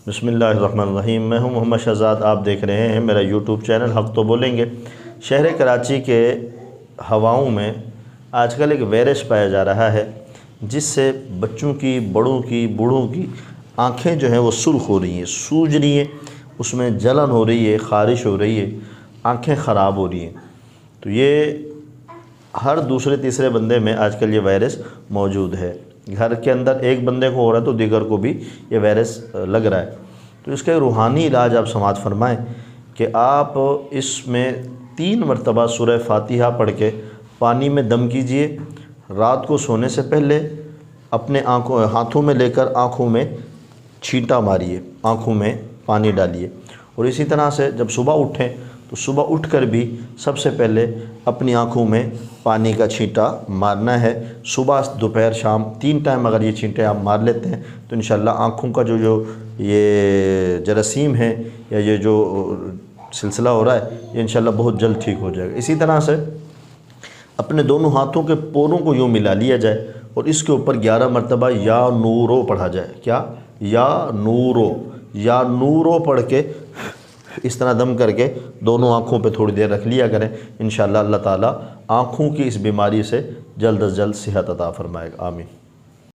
بسم اللہ الرحمن الرحیم۔ میں ہوں محمد شہزاد، آپ دیکھ رہے ہیں میرا یوٹیوب چینل حق تو بولیں گے۔ شہر کراچی کے ہواؤں میں آج کل ایک وائرس پایا جا رہا ہے جس سے بچوں کی، بڑوں کی، بوڑھوں کی آنکھیں جو ہیں وہ سرخ ہو رہی ہیں، سوج رہی ہیں، اس میں جلن ہو رہی ہے، خارش ہو رہی ہے، آنکھیں خراب ہو رہی ہیں۔ تو یہ ہر دوسرے تیسرے بندے میں آج کل یہ وائرس موجود ہے۔ گھر کے اندر ایک بندے کو ہو رہا ہے تو دیگر کو بھی یہ وائرس لگ رہا ہے۔ تو اس کا روحانی علاج آپ سماعت فرمائیں کہ آپ اس میں 3 مرتبہ سورہ فاتحہ پڑھ کے پانی میں دم کیجئے، رات کو سونے سے پہلے اپنے ہاتھوں میں لے کر آنکھوں میں چھینٹا ماریے، آنکھوں میں پانی ڈالیے، اور اسی طرح سے جب صبح اٹھیں تو صبح اٹھ کر بھی سب سے پہلے اپنی آنکھوں میں پانی کا چھینٹا مارنا ہے۔ صبح، دوپہر، شام 3 ٹائم اگر یہ چھینٹے آپ مار لیتے ہیں تو انشاءاللہ آنکھوں کا جو یہ جراثیم ہے یا یہ جو سلسلہ ہو رہا ہے یہ انشاءاللہ بہت جلد ٹھیک ہو جائے گا۔ اسی طرح سے اپنے دونوں ہاتھوں کے پوروں کو یوں ملا لیا جائے اور اس کے اوپر 11 مرتبہ یا نورو پڑھا جائے۔ کیا؟ یا نورو پڑھ کے اس طرح دم کر کے دونوں آنکھوں پہ تھوڑی دیر رکھ لیا کریں۔ انشاءاللہ اللہ تعالیٰ آنکھوں کی اس بیماری سے جلد از جلد صحت عطا فرمائے گا۔ آمین۔